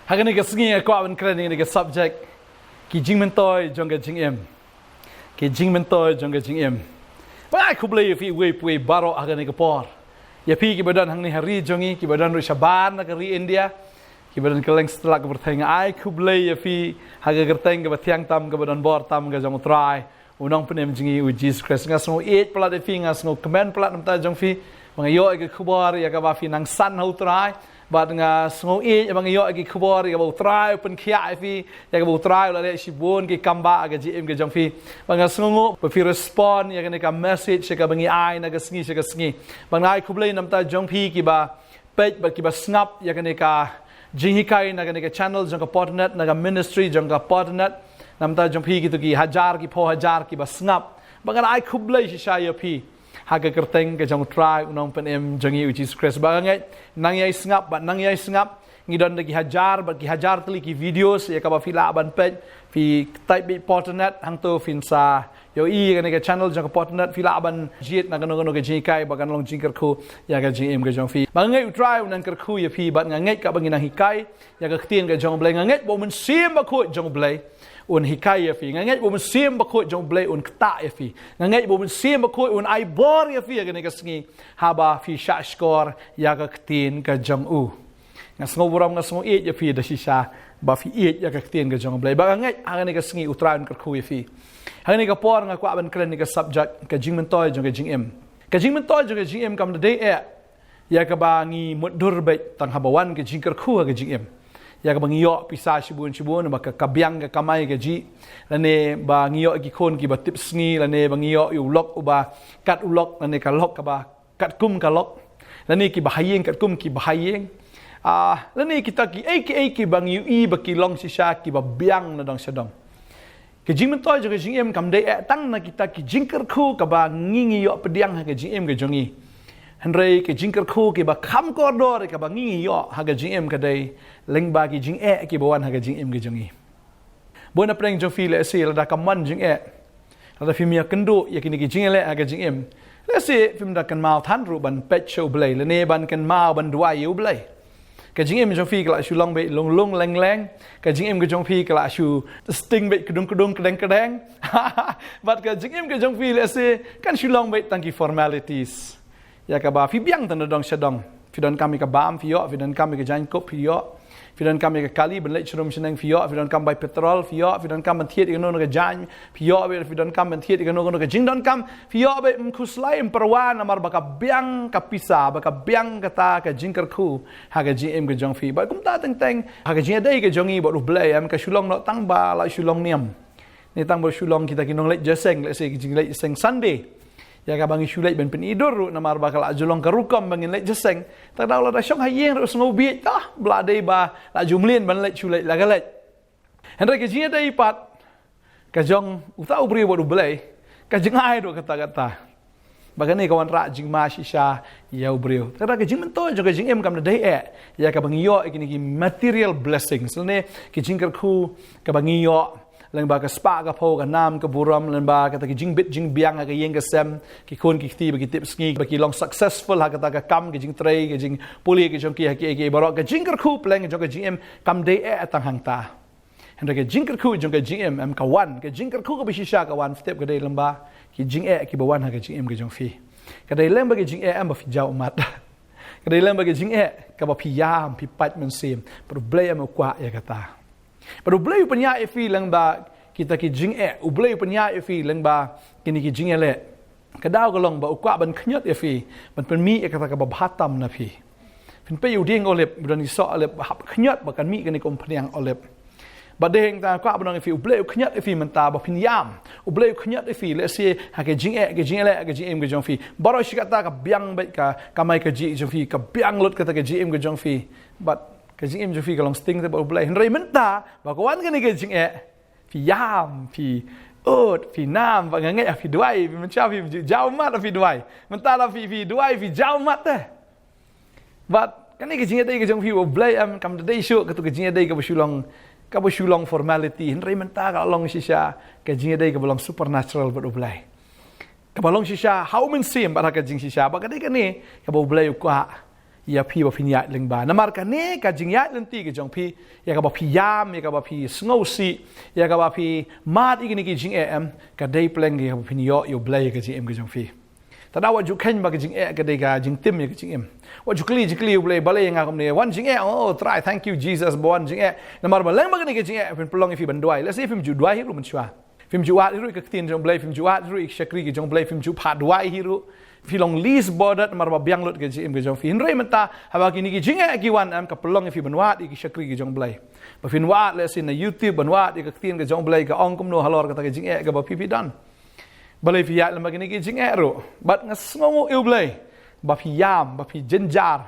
Hagan ni kesengi aku awan keren ni ke subjek ki jing mentoi jong ke jing em. Ki jing mentoi jong ke jing em. Ba aku beli fi we pui baro hagan ni ke por. Ya pi ki badan hang ni hari jongi ki badan ru Shaban nak ri India. Ki badan keleng setelah ke berteng ai aku beli ya fi haga gerteng ke batiang tam ke badan bor tam ke jong try. Unang penem jingi u Jesus Christ ngasno 8 plat fi ngasno command plat nam ta jong fi mangayo ke kubar ya ka ba fi nang san hau try. But nga sngo abang iyo agi kubor ga bau try open kia fi ya ga bau try la le sibon ki kamba aga gm ga jong fi bang sngo pe fi respond ya ga ka message ga bangi ai na ga sngi bang ai kublai nam ta jong fi ki ba page ba ki ba snap ya ga ka jinhikai na ga ka channel jong ka partner na ga ministry jong ka partner nam ta jong fi ki to ki hajar ki pho hajar ki ba snap bang ai kublai sha ya fi haga kerteng ke jong try unong penem jongi Jesus Christ bangai nang yai sngap ba nang yai sngap ngidon lagi hajar ba ki hajar tli ki videos ya ka ba fila ban page fi type bit portnet hang to fin sa yo I ga ne ka channel jong portnet fila ban jit na gano ke jikai ba kan long jingker khu ya ga jim ke jong fi bangai try unang ker khu ya fi ba ngai ka bangina hikai ya ga ktien ke jong blai ngai bo mun sim ba khu jong blai un hikai ya fi ngai bo mun sim ba khu jong blai un kta ya fi ngai bo mun sim ba khu un ai bor ya fi ga ne ka sngi haba fi sha skor ya ga ktien ka jong u ngasngo buram ngasngo e ya fi da shisha ba fi e ya ka ktien ka jong blai ba ngai ha ne ka sngi utran ka khu ya fi ha ne ka por nga kwa ban kren ni ka subject ka jing mentoi jong ka jing em ka jing mentoi jong ka jing em kam da dei e ya ka ba ngi mudur bet tang habawan ka jing ka khu ka jing em ya ka bangiyo pisa shibun ba ka kabyang ka kamay ka ji lane ba ngiyo ki kon ki ba tips ngi lane bangiyo yu lok uba kat ulok lane ka lok ka ba kat kum ka lok lane ki bahayeng kat kum ki bahayeng lane kita ki bang yu I ba ki long si sha ki ba byang na dong sedong ke jing mentoi jo ke jing em kam dei tang na kita ki jingker khu ka ba ngi yo pediang ha ke jing em ke jongi Henry ke jingker khu ke ba kham kordor ke ba ngi yo ha ga jing em ka dei leng ba ki jing ki bawan ha ga jing em ke jongi bona preng jo fi le se la da kaman jing la fi mia kendo ya kini ki jing le ha ga jing em le se film da kan mau than ru ban pet show blai le ne ban kan mau ban duai yu blai ka jing em jo fi ka la shu long be long leng ka jing em ke jong fi ka la shu sting be kudung kedeng but ka jing em ke jong fi le se kan shu long be tang ki formalities ya ka ba fi biang tan dong sedong fi don kami ka bam fi yo fi don kami ka jan kop fi yo fi don kami ka kali ben le chrum seneng fi yo fi don kam bai petrol fi yo fi don kam thiet no ka jan fi yo fi don kam thiet no ka jing don kam fi yo be mkuslai perwan amar ba ka biang ka pisa ba ka biang ka ta ka jingker khu ha ka gm ka jong fi ba kum ta teng ha ka jing dai ka jongi ba ru blai am ka shulong no tang ba la shulong niam ni tang ba shulong kita kinong le jeseng le se jing le seng sunday ya ka bangi shulai ben pen idur na mar bakal ajulong ka rukom bangin le jeseng ta daw la da shong hayeng ro sngo bi ta bla dei ba la jumlien ban le shulai la galet henry ke jing dei pat ka jong uta ubri bo blai ka jing ai do kata bagani kawan ra jing ma shisha ya ubri ta ka jing mento jo ka jing em kam dei ya ka bangi yo ikini ki material blessings ne ki jing ka khu ka bangi yo lang ba ka spa ka pho ka nam ka buram lang ba ka ta ki jing bit jing biang ka yeng ka sem ki khon ki ti ba ki tips ngi ba ki long successful ha ka ta ka kam ki jing trei ki jing puli ki jong ki ha ki barok ka jing ka khu pleng jong ka jing em kam dei atang hang ta hen ka jing ka khu jong ka jing em ka wan ka jing ka khu ka bi shisha ka wan step ka dei lang ba ki jing ki ba wan ha ka jing em ka jong fi ka dei lang ba ki jing am ba fi jau mat ka dei lang ba ki jing ka ba fi yam fi pat men sim problem kwa ya ka ta Pero blay panya ifi lang ba kita ki jing blay panya ifi lang ba kini ki jing le kadaw ka long ba ukwa ban khnyat ifi ban pen mi ka ka ba bhatam na phi fin pe yu ding olep don iso olep hap khnyat ba kan mi kan kom phniang olep ba deng ta kwa ban ifi blay khnyat ifi man ta ba phin yam blay khnyat ifi le se ha ke jing le ke jing em ke jong fi baro shikata ka byang ba ka mai ka ji jong fi ka byang lot ka ta ke jing em ke jong fi but ka jing em jo fi ka long sting te ba blai henry menta ba ko wan ka ni ke jing fi yam fi ot fi nam ba ngai fi duai fi man cha fi jau mat fi duai menta la fi duai fi jau mat te but kan ni ke jing dai ke jong fi ba blai am kam dai shu ka tu ke jing dai ka ba shulong formality henry menta ka long shisha ka jing dai ka long supernatural ba blai ka ba long shisha how men sim ba ka jing shisha ba ka dai ka ni ka ba blai kwa yaพี่บ่พิญญาเล็งบานำกันนี่กะจิงยะลันตีกะจงพี่ยากะบ่พี่ยามยากะบ่พี่สงอสิยากะบ่พี่มาดอีกนี่กะจิงกะได้เปลงกะบ่พิญญาอยู่เบลกะจิงกะจงพี่แต่ถ้าว่าจุขันบากะจิงกะได้กะจิงติมกะจิงว่าจุกลีอยู่เบลเบลยังกะเนี่ยวันจิงโอ้ try thank you Jesus บ่วันจิงนำบ่เล็งบากะนี่กะจิงเป็นปลงอีฟิบันด้วยแล้วสิฟิมจุดด้วยฮิรุมันชัวฟิมจุวาฮิรุกะตินจงเบลฟิมจุวาฮิรุอีกชักรีกะจงเบลฟิมจุพาด้วยฮิรุฟิลองลีสบอร์ดมาระบยังลดกันจิมกันจงฟินเรมันตาฮาวากินิกิจิงเอกิวันกับปลงฟิบันวาดอีกชักรีกจงเบลบฟินวาดเลสินใน YouTube บันวาดอีกตีนกจงเบลกับองกุมโนฮัลโหลกับตะกิจิงเอกับบพิดันเบลฟิยาลมากินิกิจิงเอรุบัดงัสงงอิวเบลบพิยามบพิจินจาร์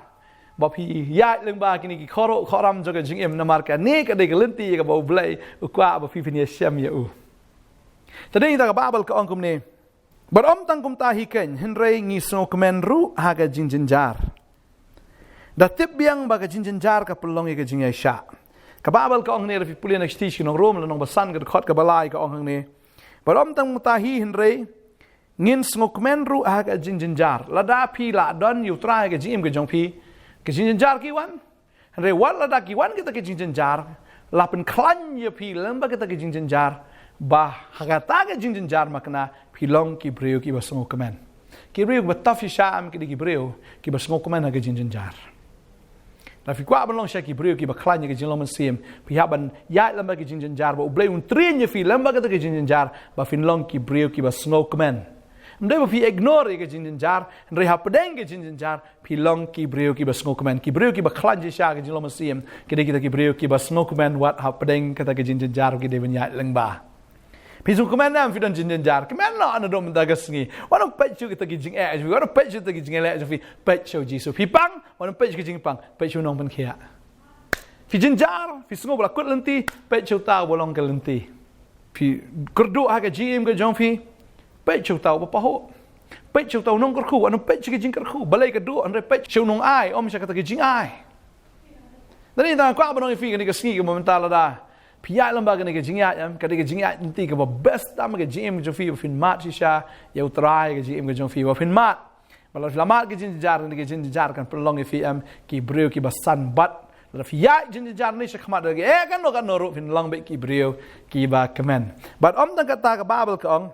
บพิยาลงบากินิกิขอรขอรำจงกันจิงเอ็มนามาร์กันนี่ก็ได้กลันตีกับบเบลอุกว่าบพิฟินเยเชมยาอูแต่ได้ยินตากับบาเบลกับองกุมเนบัดอมตังกุมตาฮิเกนเฮนเรงงิสโนคเมนรูฮากะจินจินจาร์ดัตติบยังบากะจินจินจาร์กับปลงอีกะจิงไอชากับบาเบลกับองเนรฟิปุลีนักสติชินองโรมและนองบัสันกับขอดกับบลายกับองเนบัดอมตังกุมตาฮิเฮนเรงินสโนคเมนรูฮากะจินจินจาร์ละดาพีละดอนอยู่ตรายกะจิมกะจงพีกะจินจินจาร์กี่วันเฮนเรวันละดากี่วันกิตะกะจินจินจาร์ละเป็นคลันยพีลำบากะตะกะจินจินจาร์bah hagata ke jinjin jar makna pilong ki breu ki basngo kemen ki breu batafi sham ki breu ki basngo kemen ha ke jinjin jar la fi kwa ban long sha ki breu ki baklanya ke jinlong sim pihak ban ya lamba ke jinjin jar ba ublei un trin ye fi lamba ke jinjin jar ba fin long ki breu ki basngo kemen mdai ba fi ignore ke jinjin jar re ha pedeng ke jinjin jar pilong ki breu ki basngo kemen ki breu ki baklanya sha ke jinlong sim ki breu ki basngo kemen wat ha pedeng kata ke jinjin jar ki de ban ya lengba Pisung kemenam fidan jinjin jar kemenna ana dom dagasngi wana pechu kita gijing ju wana pechu kita gijing le fi pechu jisu fi pang wana pechu gijing pang pechu nong pen khia fi jinjar fi sungo bla kut lenti pechu tau bolong ke lenti fi kerdu ha ke jim ke jong fi pechu tau ba paho pechu tau nong kerku wana pechu gijing kerku balai kedu andre pechu nong ai om sha kata gijing ai dani ta kwa ba nong fi ke sngi ke momentala da Pihak lembaga ni kejingat yang kadang kejingat nanti ke best tam ke GM ke jofi fin mat sisa ya utrai ke GM ke jofi fin mat kalau filamat ke jinjar ni ke jinjar kan pelong ke FM ki breu ki basan bat kalau pihak jinjar ni sekhamat lagi kan noru fin long be ki breu ki ba kemen but om tang kata ke babel ke ong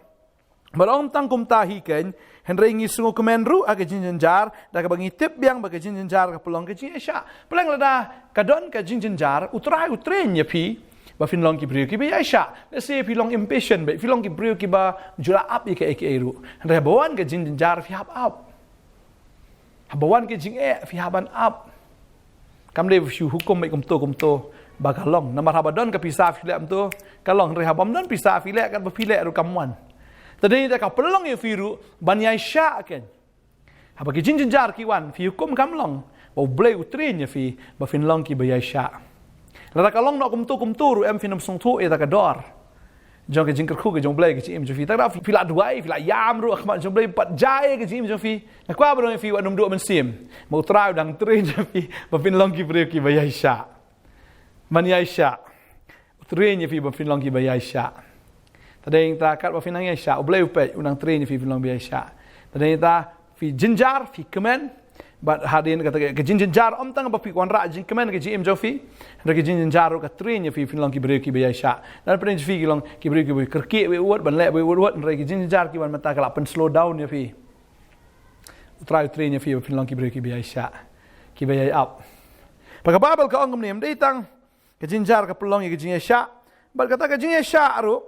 but om tang kum tahi ken henry ngi sungo kemen ru ake jinjar da ke bangi tip biang ba ke jinjar ke pelong ke jinja peleng lada kadon ke jinjar utrai nya pi ba fin long ki breu ki ba yasha let's say fi long impatient ba fi long ki breu ki ba jula up ke eru re bawan ke jin jar fi hab up habawan ke jing fi haban up kam le fi hukum mai kum to ba kalong namar habadon ke pisa fi lem to kalong re habam don pisa fi le kan ba fi le ru kamwan tadi da ka pelong ye fi ru ban yasha ken haba ke jin jar ki wan fi hukum kam long ba bleu trin ye fi ba fin long ki ba yasha Lada kalong nak kumtu ru em finam song tu eta kador. Jong ke jingker ku ke jong blai ke cim jong fi. Tak ada fila duai fila yam ru akhmat jong blai pat jai ke cim jong fi. Nak kwa bro fi wa num du men sim. Mau trai dang trin jong fi. Ba fin long ki bre ki ba yaisha. Man yaisha. Trin ye fi ba fin long ki ba yaisha. Tadeng ta kat ba fin nang yaisha. Blai pe unang trin ye fi fin long ba yaisha. Tadeng ta fi jinjar fi kemen But hadin kata ke jinjin jar om tang ba pi kwan ra jin kemen ke jim jofi ra ke jinjin jar ka trin ye fi fin long ki breu ki ba sha dan pren fi ki long ki breu ki bi kerki we wot ban le we wot ra ke jinjin jar ki ban mata kala pen slow down ye fi try trin ye fi fin long ki breu ki ba sha ki ba up pa ka babel ka ongum nem dei tang ke jinjin jar ka pelong ye ke jin sha ba kata ke jin sha ru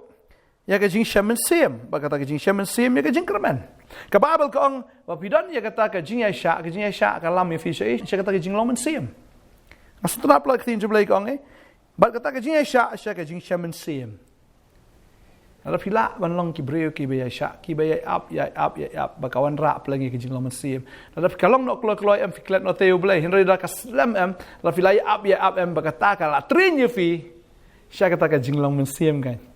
ya ke jin shamen sim ba kata ke jin shamen sim ya ke jin kermen ka babel ka ong wa pidan ya kata ke jin sha ka lam ye fi sha kata ke jin long men sim asu trap la tin jublai ka ong ba kata ke jin sha ke jin shamen sim ala pila ban long ki breu ki ba sha ki ba up ba kawan ra lagi ke jin long men sim ala kalong no klo em fi klet no teu blai henry da ka slam em la pila up em ba kata ka la trin ye fi sha kata ke jin long men sim kan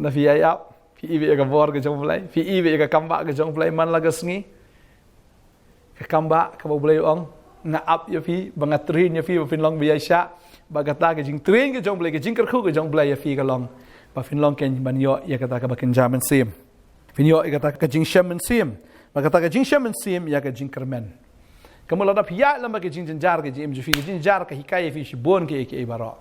na fi up fi ibe ka bor ke jong blai fi ibe ka kamba ke jong blai man la ga sngi ka kamba ka bo blai ong na up ye fi banga trin ye fi ba fin long bi sha ba kata ke jing trin ke jong blai ke jing ker khu ke jong blai ye fi ka long ba fin long ken ban yo ye kata ka ba ken jamen sim fin yo ye kata ka jing shamen sim ba kata ka jing shamen sim ya ka jing kermen kamu lada pihak lama ke jing jenjar ke jim jufi ke jing jenjar ke hikayah fi shibon ke barok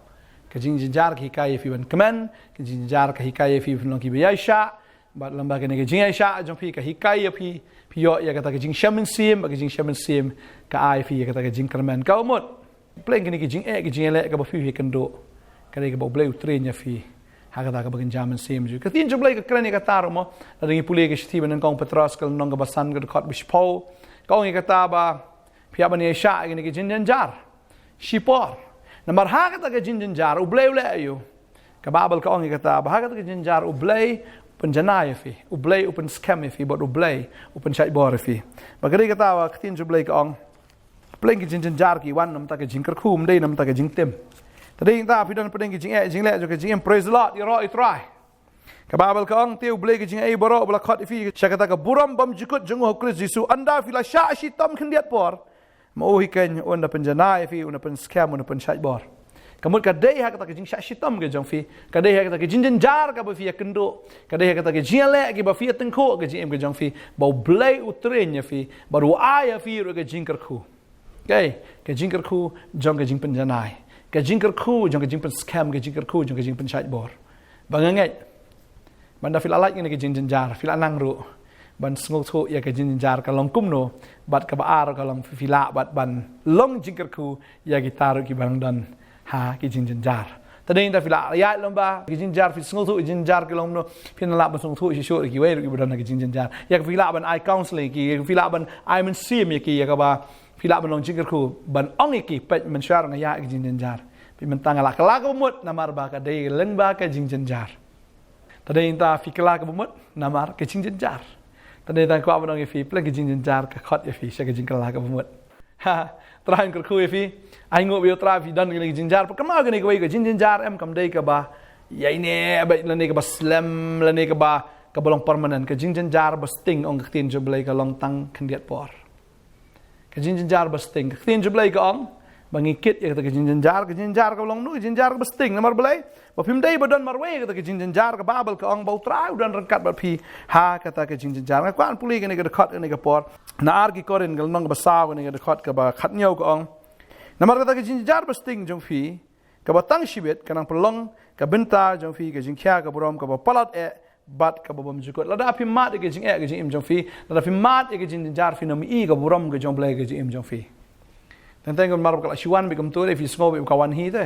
ke jing jenjar ke hikayah fi ban kemen ke jing jenjar ke hikayah fi long ki biaisha bat lamba ke ne ke jing aisha jong fi ke hikayah fi yo ya kata ke jing shamin sim ke jing shamin sim ke ai fi kata ke jing kermen kau mut pleng ke jing ke jing le ke ba fi kendo ke ba bleu trenya fi hakata ka bagin jaman sim ju ka tin jublai ka krani ka tar mo ringi puli ke shti ban kong petras kal nong ba san ka khot bishpo kong ka ta ba pia ban ye sha ke jin jar shipor namar hakata ka jin jar u bleu le ayu ka babal ka ong ka ta ba hakata ka jin jar u blei penjanai fi u blei open scam fi bot u blei open chai bor fi bagari ka ta wa tin jublai ka ong pleng ke jin jar ki wan nam ta ke jin kar khum dei nam ta ke jing tem tadi kita pidon pedeng kijing jing le jo kijing praise the Lord iro itrai ka babal ka ong tiu ble kijing boro bla khat fi shakata ka buram bam jikut jung ho Kris Yesu anda fila sha shi tam khendiat por mo hi ken on pen janai fi on pen scam on pen chat bor kamut ka dei ha ka kijing sha shi tam ke jong fi ka dei ha ka kijing jen jar ka ba fi kendo ka dei ha ka kijing le ki ba fi tengko ke jing ke jong fi ba ble utrenya fi baru aya fi ro ke jing kar khu ke jing kar khu jong ke jing pen janai ke jingkar khu jong ke jing pen scam ke jingkar khu jong ke jing pen chat bor bangangai banda fil alat ke jing jenjar fil anang ru ban sngok thu ya ke jing jenjar ka long kum no bat ka baar ka long fila bat ban long jingkar khu ya gitar ki bang dan ha ke jing jenjar tadeng da fila ya lomba ke jing jar fil sngok thu jing jar ke long no pin la ban sngok thu shi sho ki we ki ban ke jing jenjar ya fila ban ai counseling ki fila ban ai men sim ki ya ka ba pila ban long jingkar khu ban ong iki pet men syar ngaya ke jing jenjar pi men tangala kala ka mut namar ba ka dei leng ba ka jing jenjar tade inta fi kala ka mut namar ke jing jenjar tade ta ko ban ong fi plan ke jing jenjar ka khot fi sha ke jing kala ka mut ha train kar khu fi ai ngo bi tra fi dan ke jing jenjar pa kama ke ne ko jing jenjar em kam dei ka ba yai ne ba la ne ka ba slam la ne ka ba ka bolong permanent ke jing jenjar ba sting ong ka tin jublai ka long tang khendiat por ke jing jenjar ba sting tin jublai ka ong bangi kit ya kata ke jing jenjar ka long nu jing jenjar ka ba sting namar blai ba phim dei ba don marwe kata ke jing jenjar ka babal ka ong ba utra udan rangkat ba phi ha kata ke jing jenjar ka kwan puli ke ne ka khot ne ka por na ar ki korin gal nong ba saw ne ka khot ka ba khat nyau ka ong namar kata ke jing jenjar ba sting jong phi ka ba tang shibet ka nang pelong ka benta jong phi ke jing kya ka borom ka ba palat bat ka babam jukot lada phi mat ke jing ke jing im jong phi lada phi mat ke jing jar phi nam i ka borom ke jong blai ke jing im jong phi tentang kon marab kala shiwan bi kam tore fi sngo bi kawan hi te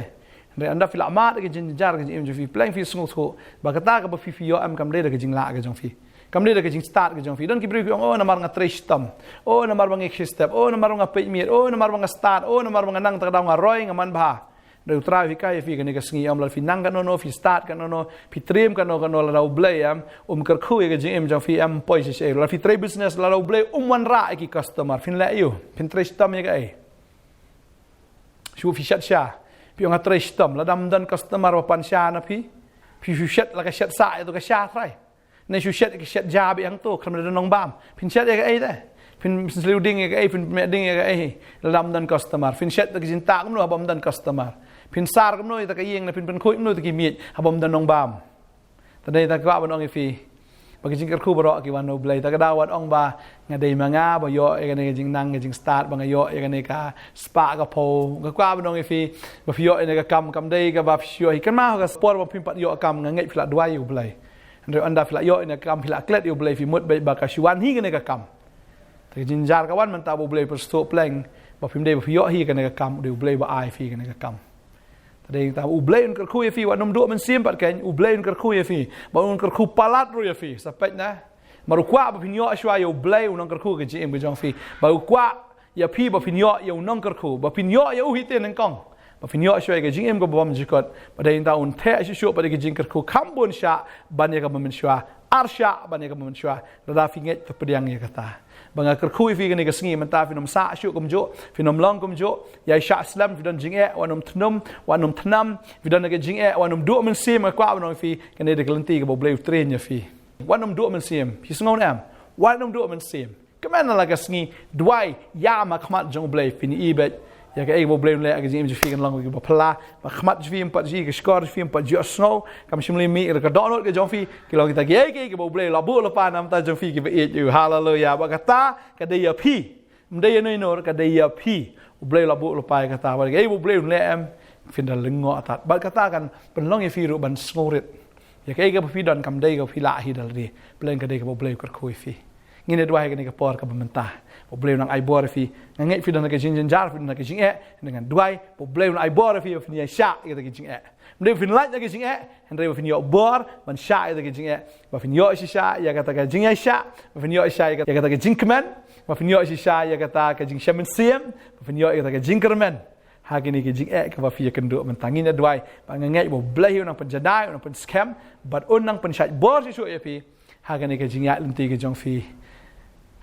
re anda fi la mat ke jing jar ke jing im jong phi pleng fi sngo tho ba kata ka ba fi yo am kam le ke jing la ke jong phi kam le ke jing start ke jong phi don ki bri oh namar nga tresh tam oh namar bang ek step oh namar nga pe miet oh namar bang start oh namar bang nang ta daw nga roy nga man ba de utra fi kai fi ke ne ke sngi am la fi nang kan no fi start kan no fi trim kan no la daw blay am kar khu ke jing im jong phi am poi se la fi tre business la daw blay wan ra ki customer fin la yo fin tresh tam ye kai shu fi shat sha pi nga tresh tam la dam dan customer wa pan sha na pi shat la ka shat sa to ka sha thai ne shu shat ke shat ja bi ang to kham la nong bam fin shat ye kai da fin sluding ye kai fin me ding ye kai la dam dan customer fin shat ke jin ta kum no bam dan customer pin sar kam noi ta ka yeng na pin khoi noi ta ki miet habom dan nong bam ta dei ta ka ban ong fi ba ki jing kar khu baro ki wan no blai ta ka dawat ong ba nga dei ma nga ba yo e ka ne jing nang jing start ba nga yo e ka ne ka spa ka po ka kwa ban ong fi ba fi yo e ne ka kam dei ka ba fi yo hi kan ma ka sport ba pin pat yo kam nga ngai phla dwai yu blai ande anda phla yo e ne kam phla klet yu blai fi mut ba ka shiwan hi ka ne ka kam ta jing jar ka wan man ta bo blai per sto pleng ba phim dei ba fi yo hi ka ne ka kam de blai ba ai fi ka ne ka kam tadi ta ublei un kerkhu fi wa nom do men sim pat ken ublei un kerkhu fi ba un kerkhu palat ru fi sapet na maru kwa ba pinyo ashwa yo ublei un kerkhu ke jim be jong fi ba kwa ya phi ba pinyo yo non kerkhu ba pinyo yo hi te nang kong ba pinyo ashwa ke jim go bom jikot ba dai ta un the shu pa de ke jing kerkhu khambon sha ban ya ka men shwa arsha ban ya ka men shwa da fi nget to pediang ya kata banga kerkhui fi ne ka sngi man ta fi nom sa shu kum jo fi nom long kum jo ya sha slam fi don jing wa nom thnam fi don ke jing wa nom do men sim kwa nom fi ke ne de glanti ke bo bleu train ya fi wa nom do men sim fi sngon am wa nom do men sim ke man la ka sngi dwai ya ma khmat jong bleu fi ni ibet ya ke bo bleu le ke jing fi kan long ke bo pla ma khmat fi empat ji ke skor fi empat ji snow kam shimli mi ke donot ke jong fi ke lo kita ke bo bleu la bu la pa nam ta jong fi ke be yu hallelujah ba kata ke de ya phi mday no inor ka daya phi ublay labu lupai kata ba ge ublay lem fin dal lengo atat ba kata kan penlong ye fi ru ban sngorit ya ke ga phi don kam dai ga phi la hi dal ri plen ka dai ka ublay kar khoi fi ngine dua ga ni ka por ka mentah ublay nang ai bor fi ngai fi don ka jin jar fi don ka jing dengan duai ublay nang ai bor fi fi ni sha ga ka jing mday fin laj ga jing Henry fin yo bor ban sha ga jing ba fin yo sha ya kata ka jing sha ba fin yo sha ya kata ka jing kemen ba fin yo sha ya kata ka jing shamen siem ba fin yo kata ka jing kermen hagini ke jing ka ba fi kenduk mentangin adwai ba ngai bo blai nang penjadai nang pen scam but on nang pen sha bor si ya fi hagini ke jing ya lenti ke jong fi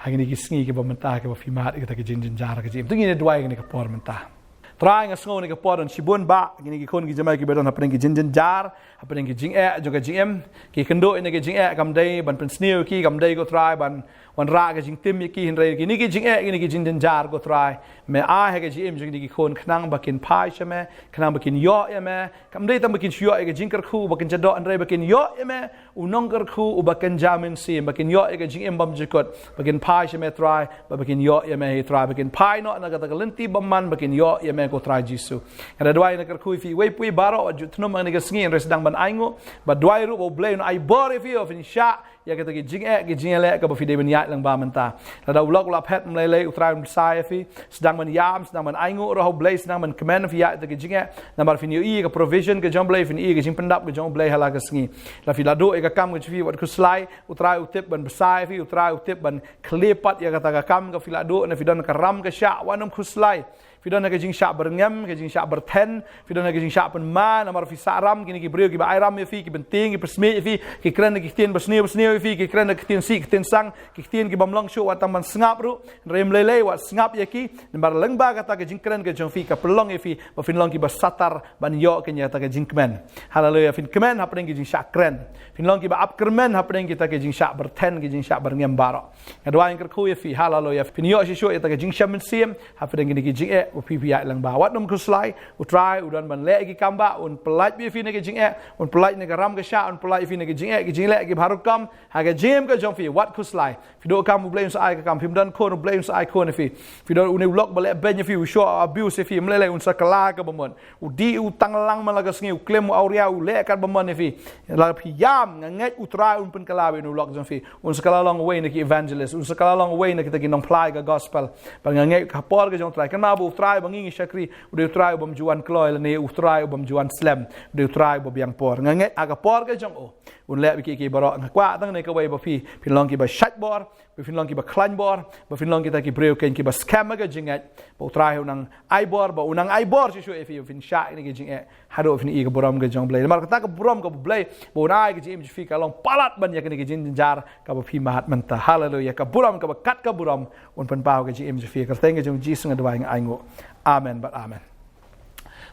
hagini ke sngi ke ba mentah ke ba fi mat kata ke jing jar ke jing tungin adwai ni ke por mentah try nga sngo ni ka podon sibun ba gini ki kon ki jamai ki bedon hapeng ki jin jar hapeng ki jing jo ka jing ki kendo ni ki jing kam dai ban pen sneu ki kam dai go try ban wan ra ka jing tim ki hin re ki ni ki jing gini ki jin jar go try me a he ka jing jo ki kon knang ba kin pai shame knang ba kin yo me kam dai tam ba kin yo ka jing kar khu ba kin jado an re ba kin yo me u nong kar khu u ba kin jamin sim ba kin yo ka jing bam jikot ba kin pai shame try ba kin yo me he try ba kin pai no na ka ta lenti bam man ba kin yo me ko try jisu kada dwai na karkui fi wei pui baro ju tnum ang ni sngin res dang ban aingo ba dwai ru bo blai no ai bore fi of in sha ya ka ki jing le ka ba fi de ban ya lang ba menta la da ulok la phet mlai le utrai sai fi sedang ban yam sedang ban aingo ro blai sedang ban command fi ya ki jing na bar fi ni i ka provision ka jong blai fi ni ka jing pendap ka jong blai hala ka sngi la fi la do ka kam ka fi wat ku slai utrai utip ban sai fi utrai utip ban klepat ya ka kam ka fi la do na fi don ka ram ka sha wanum ku slai Fidon na kajing syak berngem, kajing syak berten, fidon na kajing syak penman, amar fi saram, kini ki brio ki ba airam fi, ki penting, ki persmi fi, ki kren ki tien bersneu fi, ki kren ki tien si, ki tien sang, ki tien ki bamlang syo watang man sngap ru, rem lele wat sngap ya ki, nembar lengba kata kajing kren kajing fi, ka pelong fi, ba fin long ki ba satar ban yo kenya kata kajing kemen. Haleluya fin kemen hapeng kajing syak kren. Fin long ki ba ap kermen hapeng kita kajing syak berten, kajing syak berngem baro. Kedua yang kerku ya fi, haleluya fin yo si syo kata kajing syamen sim, hapeng kini kajing upipia lang ba wat nom kuslai utrai udan ban le ki kamba un pelaj bi fi ne ke jing un pelaj ne ram ke sha un pelaj fi ne ke jing le ki bharuk kam ha ke jem ke jong fi wat kuslai fi do kam blame sa ai ka kam phim dan ko blame sa ai ko ne fi do un vlog ba le ben fi show abuse fi mle un sa kala ka bomon u di u tang lang ma la ka sngi u klem auria u le ka bomon ne fi la fi yam ngai utrai un pen kala un vlog jong fi un sa kala long way ne ki evangelist un sa kala long way ne ki ta ki nong plai ka gospel ba ngai ka por ke jong trai kan ma bu trai bangi shakri udah try bom juan kloy lene utrai bom juan slam udah try bom yang por ngange aga por ke jong o un le bi ki baro ngakwa tang ne ka wei ba fi long ki ba shat bor fin long ki ba klan bor ba fin long ki ta ki breu ken ki ba scam ga jingat ba utrai unang ai bor ba unang ai bor si fi fin sha ni ge jingat hado fin i ga boram ga jong blai mar ka boram ga blai bo nai ga jim fi ka long palat ban ya ke jin jar ka ba fi mahat menta haleluya ka boram ka ba kat ka boram un pen pau ga jim fi ka teng ga jong ji sung da ai ngo amen but amen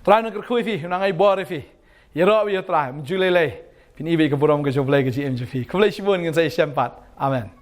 trai na kerkui fi unang ai bor fi yero wi trai mjulele fin i be ka boram ga jong blai ga jim fi ka blai shibon ngan sai sempat amen